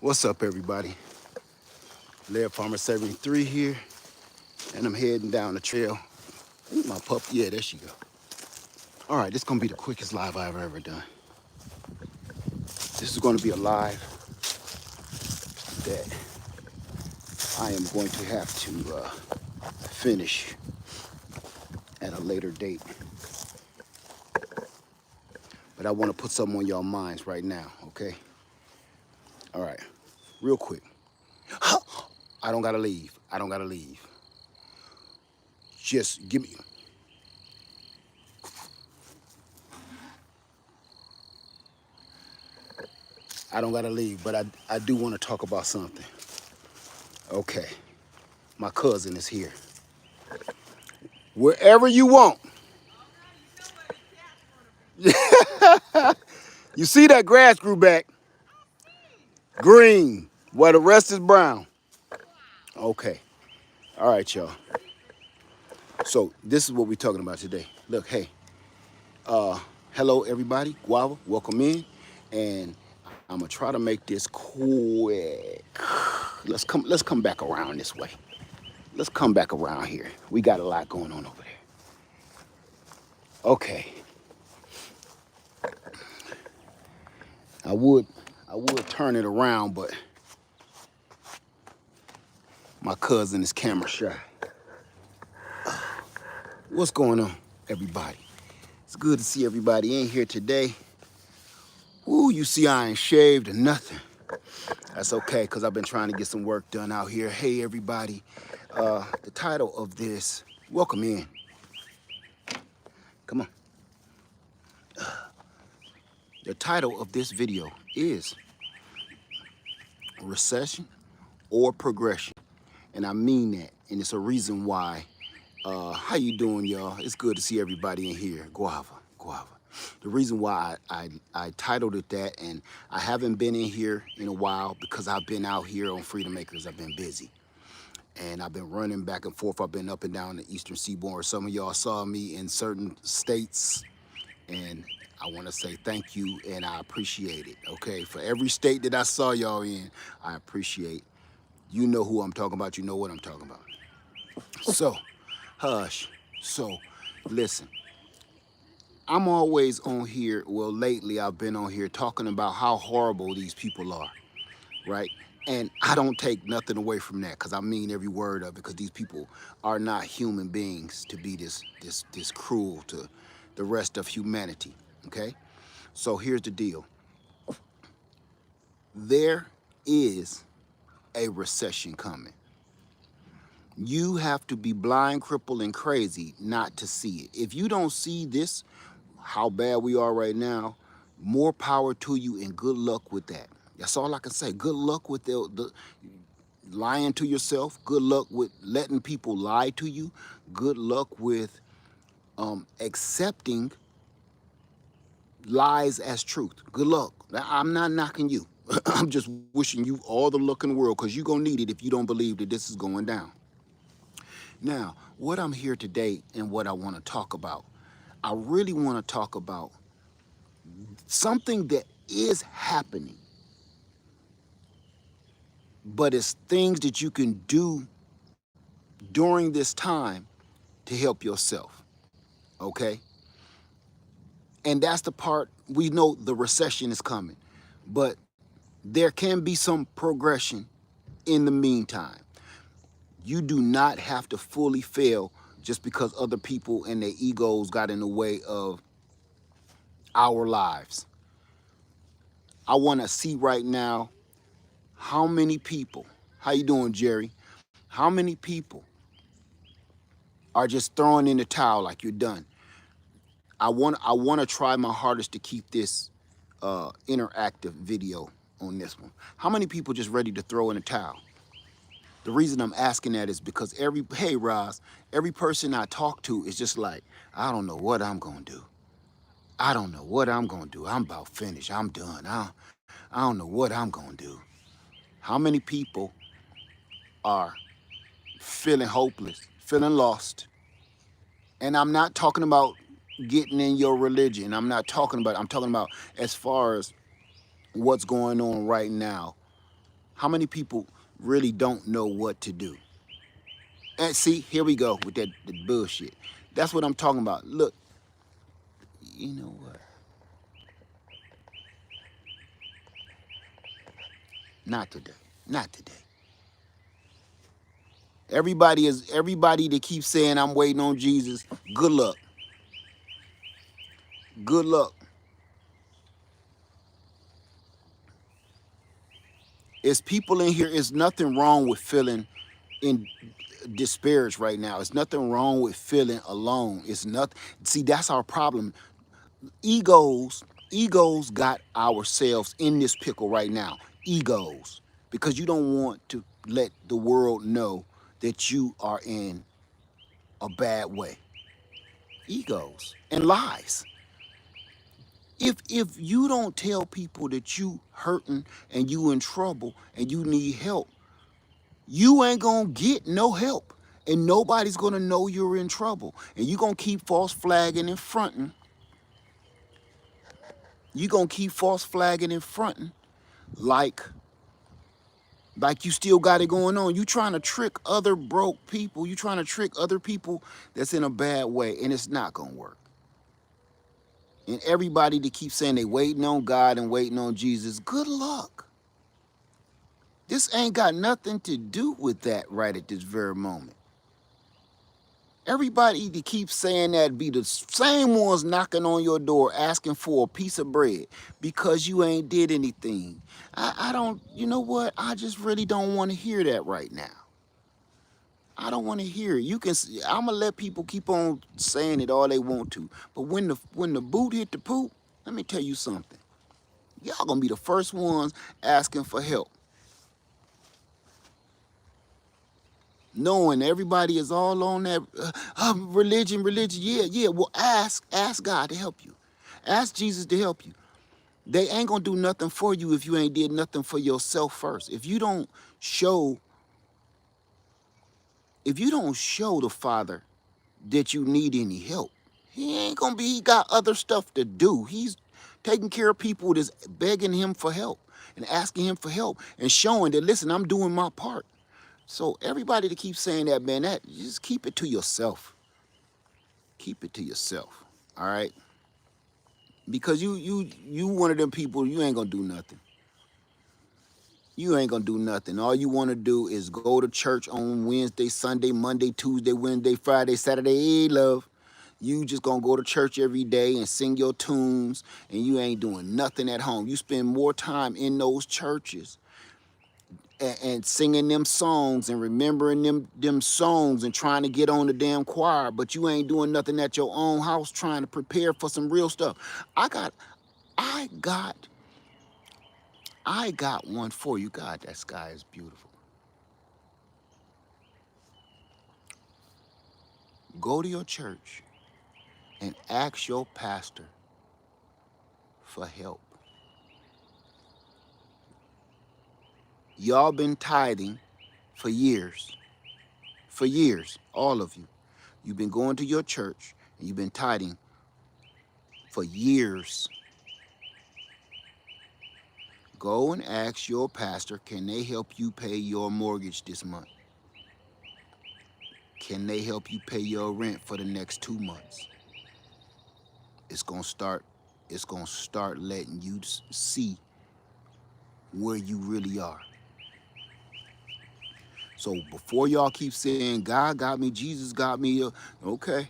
What's up, everybody? Laird Farmer 73 here, and I'm heading down the trail. Ooh, my pup, yeah, there she go. All right, this is gonna be the quickest live I've ever done. This is gonna be a live that I am going to have to finish at a later date. But I wanna put something on y'all minds right now, okay? All right, real quick. I don't gotta leave. I don't gotta leave. Just give me. I don't gotta leave, but I do wanna talk about something. Okay, my cousin is here. Wherever you want. You see that grass grew back? Green, while the rest is brown. Okay, all right, y'all. So this is what we're talking about today. Look, hey, hello everybody, Guava, welcome in, and I'm gonna try to make this quick. Let's come back around this way. Let's come back around here. We got a lot going on over there. Okay. I would turn it around, but my cousin is camera shy. What's going on, everybody? It's good to see everybody in here today. Ooh, you see I ain't shaved or nothing. That's okay, because I've been trying to get some work done out here. Hey, everybody. The title of this, welcome in. Come on. The title of this video is Recession or Progression. And I mean that, and it's a reason why. How you doing, y'all? It's good to see everybody in here. Guava. The reason why I titled it that, and I haven't been in here in a while because I've been out here on Freedom Acres. I've been busy. And I've been running back and forth. I've been up and down the Eastern Seaboard. Some of y'all saw me in certain states, and I want to say thank you, and I appreciate it, okay? For every state that I saw y'all in, I appreciate. You know who I'm talking about. You know what I'm talking about. So, hush. So, listen. I'm always on here, well, lately I've been on here talking about how horrible these people are, right? And I don't take nothing away from that, because I mean every word of it, because these people are not human beings to be this cruel to the rest of humanity, okay? So here's the deal. There is a recession coming. You have to be blind, crippled, and crazy not to see it. If you don't see this, how bad we are right now, more power to you and good luck with that. That's all I can say. Good luck with the lying to yourself. Good luck with letting people lie to you. Good luck with accepting lies as truth. Good luck. I'm not knocking you. I'm just wishing you all the luck in the world, because you're going to need it if you don't believe that this is going down. Now, what I'm here today and what I want to talk about, I really want to talk about something that is happening, but it's things that you can do during this time to help yourself, okay? And that's the part, we know the recession is coming, but there can be some progression in the meantime. You do not have to fully fail just because other people and their egos got in the way of our lives. I want to see right now how many people, how you doing, Jerry? How many people are just throwing in the towel like you're done? I want to try my hardest to keep this interactive video on this one. How many people just ready to throw in the towel? The reason I'm asking that is because hey Roz, every person I talk to is just like, I don't know what I'm gonna do. I don't know what I'm gonna do. I'm about finished. I'm done. I don't know what I'm gonna do. How many people are feeling hopeless, feeling lost? And I'm not talking about getting in your religion. I'm talking about as far as what's going on right now How many people really don't know what to do? And see, here we go with that bullshit. That's what I'm talking about. Look, you know what? Not today. Not today. Everybody that keeps saying I'm waiting on Jesus. Good luck. Good luck. It's people in here. It's nothing wrong with feeling in disparaged right now. It's nothing wrong with feeling alone. It's nothing. See, that's our problem. Egos, egos got ourselves in this pickle right now. Egos, because you don't want to let the world know that you are in a bad way. Egos and lies. If you don't tell people that you hurting and you in trouble and you need help, you ain't gonna get no help. And nobody's gonna know you're in trouble. And you gonna keep false flagging and fronting. You gonna keep false flagging and fronting like you still got it going on. You trying to trick other broke people. You trying to trick other people that's in a bad way, and it's not gonna work. And everybody that keeps saying they waiting on God and waiting on Jesus, good luck. This ain't got nothing to do with that right at this very moment. Everybody that keeps saying that be the same ones knocking on your door asking for a piece of bread because you ain't did anything. I don't, you know what? I just really don't want to hear that right now. I don't want to hear it. I'm gonna let people keep on saying it all they want to. But when the boot hit the poop, let me tell you something. Y'all gonna be the first ones asking for help. Knowing everybody is all on that religion. Yeah. Well, ask God to help you. Ask Jesus to help you. They ain't gonna do nothing for you if you ain't did nothing for yourself first. If you don't show the Father that you need any help, he ain't gonna be. He got other stuff to do. He's taking care of people that's begging him for help and asking him for help and showing that, listen, I'm doing my part. So everybody that keeps saying that, man, that just keep it to yourself. Keep it to yourself. All right? Because you one of them people, you ain't gonna do nothing. You ain't gonna do nothing. All you wanna do is go to church on Wednesday, Sunday, Monday, Tuesday, Wednesday, Friday, Saturday, hey, love. You just gonna go to church every day and sing your tunes, and you ain't doing nothing at home. You spend more time in those churches and singing them songs and remembering them songs and trying to get on the damn choir, but you ain't doing nothing at your own house trying to prepare for some real stuff. I got one for you. God, that sky is beautiful. Go to your church and ask your pastor for help. Y'all been tithing for years. For years, all of you. You've been going to your church and you've been tithing for years. Go and ask your pastor, can they help you pay your mortgage this month? Can they help you pay your rent for the next 2 months? It's gonna start letting you see where you really are. So before y'all keep saying God got me, Jesus got me, okay.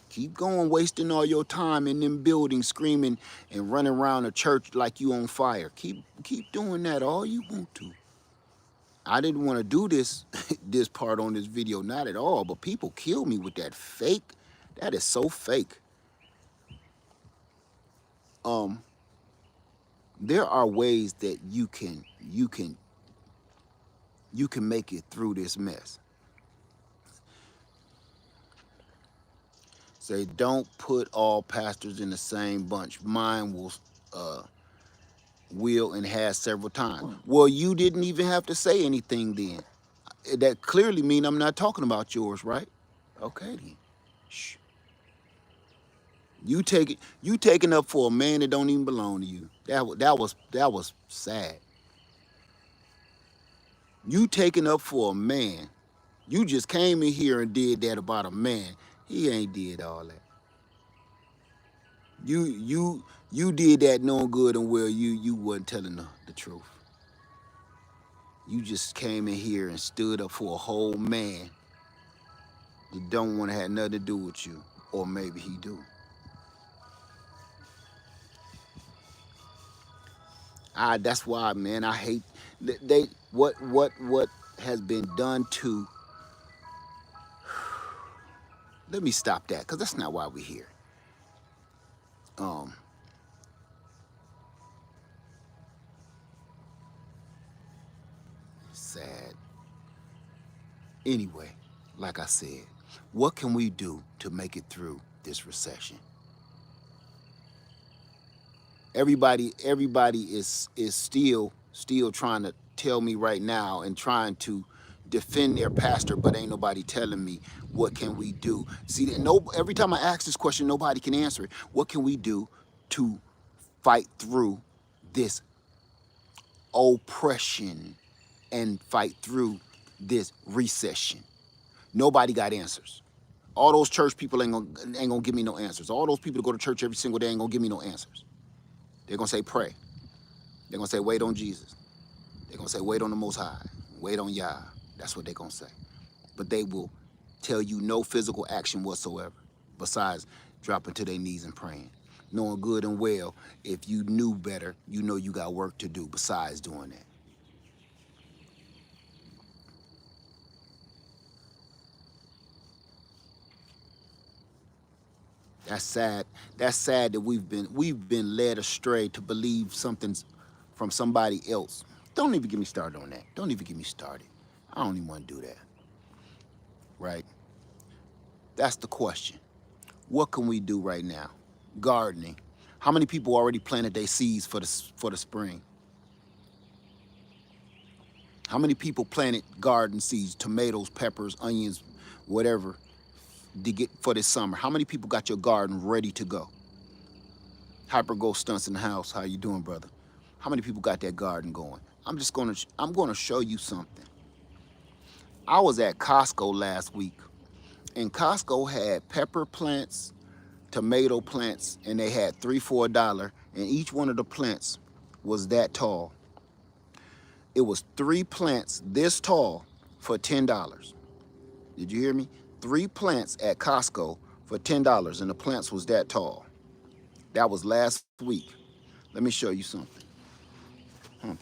Keep going, wasting all your time in them buildings, screaming and running around the church like you on fire. Keep doing that all you want to. I didn't want to do this this part on this video, not at all, but people kill me with that fake. That is so fake. There are ways that you can make it through this mess. Say, don't put all pastors in the same bunch. Mine will and has several times. Well, you didn't even have to say anything then. That clearly means I'm not talking about yours, right? Okay then. Shh. You taking up for a man that don't even belong to you. That was sad. You taking up for a man. You just came in here and did that about a man. He ain't did all that. You did that knowing good and well you wasn't telling the truth. You just came in here and stood up for a whole man that don't want to have nothing to do with you. Or maybe he do. That's why, man, I hate they what has been done to. Let me stop that, because that's not why we're here. Um, Sad. Anyway, like I said, what can we do to make it through this recession? Everybody is still trying to tell me right now and trying to defend their pastor, but ain't nobody telling me what can we do. See, no, every time I ask this question, nobody can answer it. What can we do to fight through this oppression and fight through this recession? Nobody got answers. All those church people ain't gonna give me no answers. All those people that go to church every single day ain't gonna give me no answers. They're gonna say pray. They're gonna say wait on Jesus. They're gonna say wait on the Most High. Wait on Yah. That's what they're gonna say. But they will tell you no physical action whatsoever, besides dropping to their knees and praying. Knowing good and well, if you knew better, you know you got work to do besides doing that. That's sad. That's sad that we've been led astray to believe something's from somebody else. Don't even get me started on that. Don't even get me started. I don't even want to do that. Right? That's the question. What can we do right now? Gardening. How many people already planted their seeds for the spring? How many people planted garden seeds, tomatoes, peppers, onions, whatever, to get for this summer? How many people got your garden ready to go? Hyper Ghost Stunts in the house. How you doing, brother? How many people got that garden going? I'm gonna show you something. I was at Costco last week, and Costco had pepper plants, tomato plants, and they had $3 for $1, and each one of the plants was that tall. It was 3 plants this tall for $10. Did you hear me? 3 plants at Costco for $10, and the plants was that tall. That was last week. Let me show you something.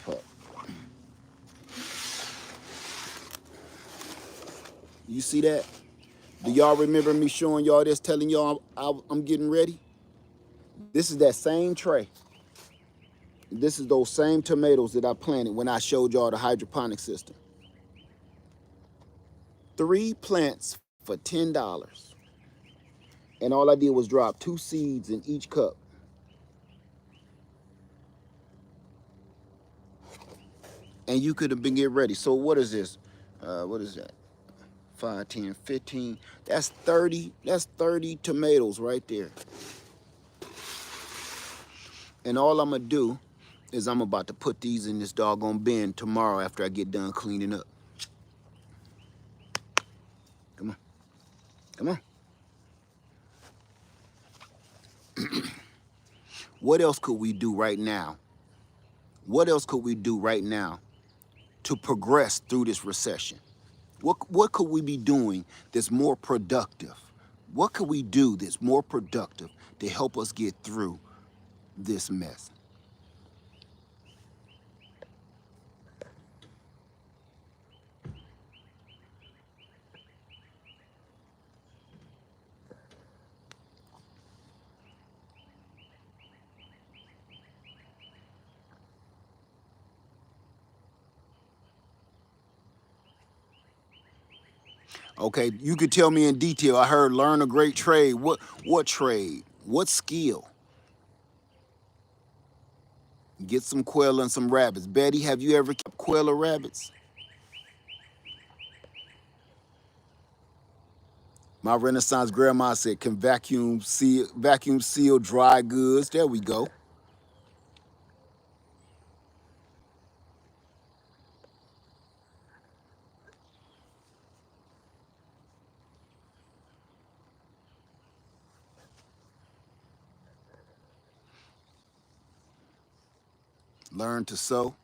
Pup. You see that? Do y'all remember me showing y'all this, telling y'all I'm getting ready? This is that same tray. This is those same tomatoes that I planted when I showed y'all the hydroponic system. 3 plants for $10. And all I did was drop 2 seeds in each cup. And you could have been getting ready. So what is this? What is that? 5, 10, 15. That's 30. That's 30 tomatoes right there. And all I'm going to do is I'm about to put these in this doggone bin tomorrow after I get done cleaning up. Come on. Come on. What else could we do right now? What else could we do right now to progress through this recession? What could we be doing that's more productive? What could we do that's more productive to help us get through this mess? Okay, you could tell me in detail. I heard learn a great trade. What trade? What skill? Get some quail and some rabbits. Betty, have you ever kept quail or rabbits? My Renaissance grandma said, can vacuum seal dry goods. There we go. Learn to sow.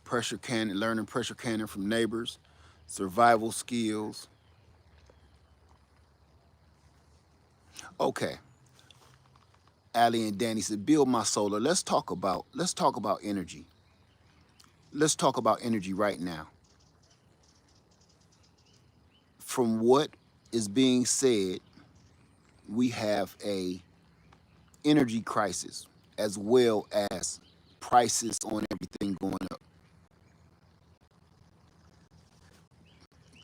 Pressure cannon, learning pressure cannon from neighbors, survival skills. Okay, Allie and Danny said, build my solar. Let's talk about energy. Let's talk about energy right now. From what is being said, we have a energy crisis as well as prices on everything going up.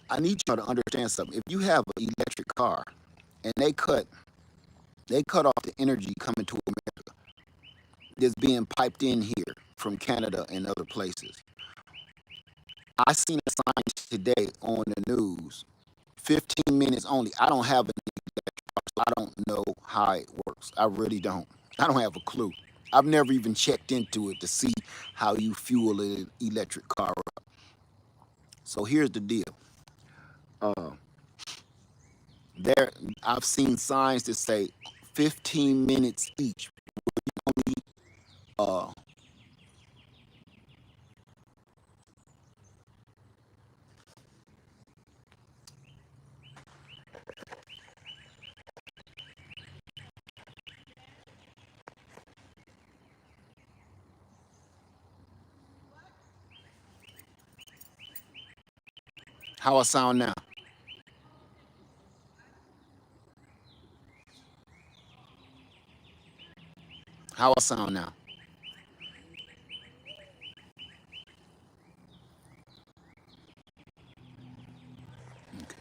I need y'all to understand something. If you have an electric car and they cut off the energy coming to America that's being piped in here from Canada and other places. I seen a sign today on the news, 15 minutes only. I don't have an electric car, so I don't know how it works. I really don't. I don't have a clue. I've never even checked into it to see how you fuel an electric car up. So here's the deal. Uh, there, I've seen signs that say 15 minutes each. Only, uh, how I sound now? How I sound now? Okay.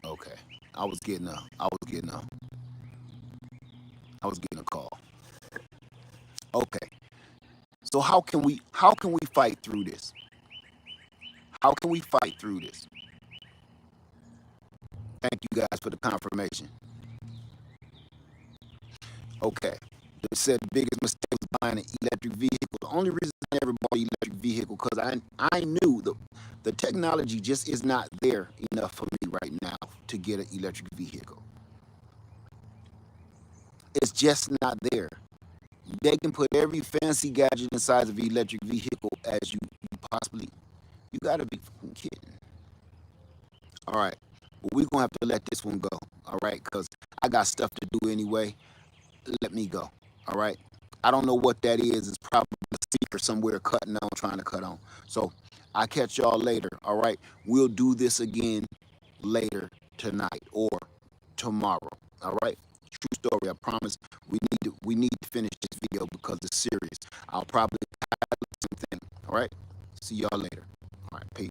Okay. I was getting a, I was getting a, I was getting a call. Okay. So how can we fight through this? How can we fight through this? Thank you guys for the confirmation. Okay. They said the biggest mistake was buying an electric vehicle. The only reason I never bought an electric vehicle because I knew the technology just is not there enough for me right now to get an electric vehicle. It's just not there. They can put every fancy gadget inside of an electric vehicle as you possibly. You gotta be fucking kidding. All right. Well, we're gonna have to let this one go. All right, because I got stuff to do anyway. Let me go. All right. I don't know what that is. It's probably a secret somewhere cutting on, trying to cut on. So I catch y'all later. All right. We'll do this again later tonight or tomorrow. All right. True story. I promise. We need to finish this video because it's serious. I'll probably something. All right. See y'all later.